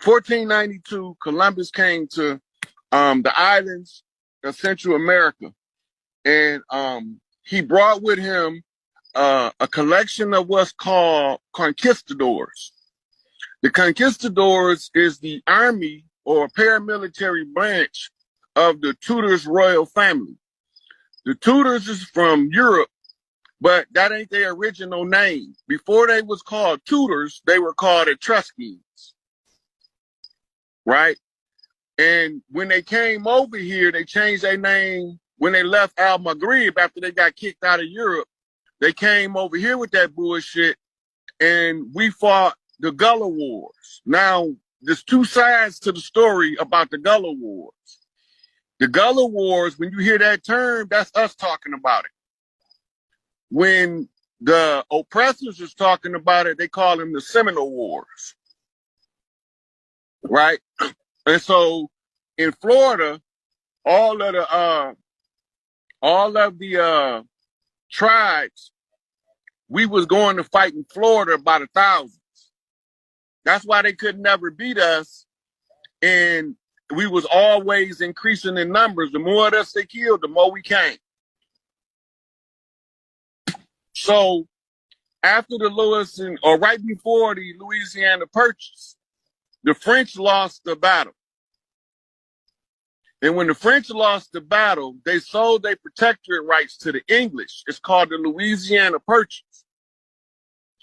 1492, Columbus came to the islands of Central America, and he brought with him a collection of what's called conquistadors. The conquistadors is the army or paramilitary branch of the Tudors royal family. The Tudors is from Europe, but that ain't their original name. Before they was called Tudors, they were called Etruscans, right? And when they came over here, they changed their name when they left Al-Maghrib after they got kicked out of Europe. They came over here with that bullshit, and we fought the Gullah Wars. Now, there's two sides to the story about the Gullah Wars. The Gullah Wars, when you hear that term, that's us talking about it. When the oppressors is talking about it, they call them the Seminole Wars, right? And so in Florida, all of the tribes, we was going to fight in Florida by the thousands. That's why they could never beat us, and we was always increasing in numbers. The more of us they killed, the more we came. So after the right before the Louisiana Purchase, the French lost the battle. And when the French lost the battle, they sold their protectorate rights to the English. It's called the Louisiana Purchase.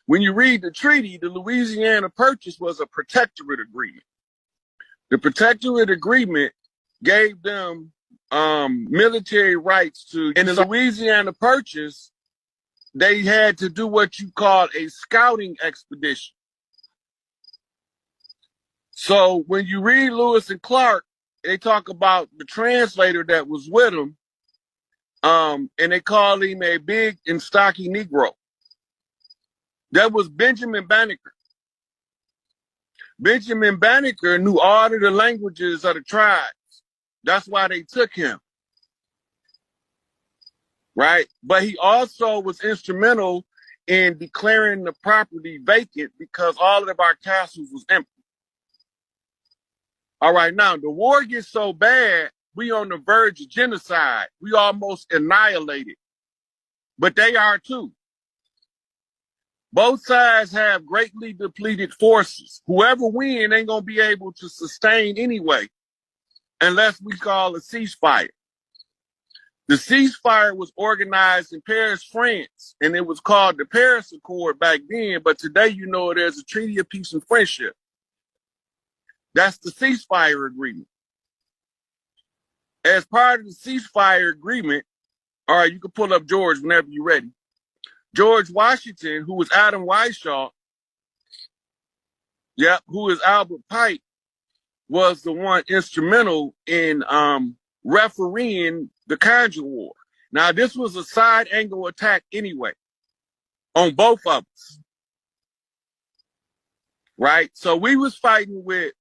When you read the treaty, the Louisiana Purchase was a protectorate agreement. The protectorate agreement gave them military rights to, in the Louisiana Purchase, they had to do what you call a scouting expedition. So when you read Lewis and Clark, they talk about the translator that was with him, and they call him a big and stocky Negro. That was Benjamin Banneker. Benjamin Banneker knew all of the languages of the tribes. That's why they took him. Right? But he also was instrumental in declaring the property vacant because all of our castles was empty. All right, now the war gets so bad, we on the verge of genocide. We almost annihilated. But they are too. Both sides have greatly depleted forces. Whoever wins ain't gonna be able to sustain anyway, unless we call a ceasefire. The ceasefire was organized in Paris, France, and it was called the Paris Accord back then, but today you know there's a Treaty of Peace and Friendship. That's the ceasefire agreement. As part of the ceasefire agreement, all right, you can pull up George whenever you're ready. George Washington, who was Adam Weishaupt, who is Albert Pike, was the one instrumental in refereeing the Congo War. Now, this was a side angle attack anyway, on both of us. Right? So we was fighting with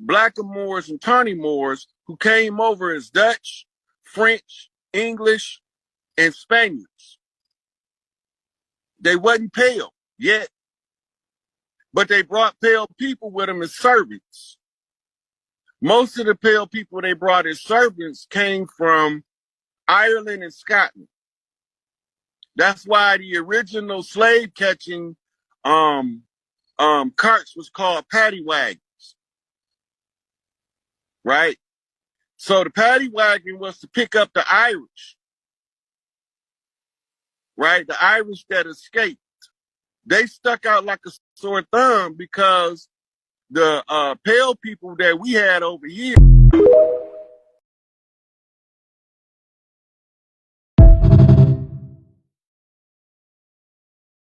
Blackamoors and Tawny Moors who came over as Dutch, French, English, and Spaniards. They wasn't pale yet, but they brought pale people with them as servants. Most of the pale people they brought as servants came from Ireland and Scotland. That's why the original slave catching carts was called paddy wagons. Right? So the paddy wagon was to pick up the Irish. Right? The Irish that escaped. They stuck out like a sore thumb because the pale people that we had over here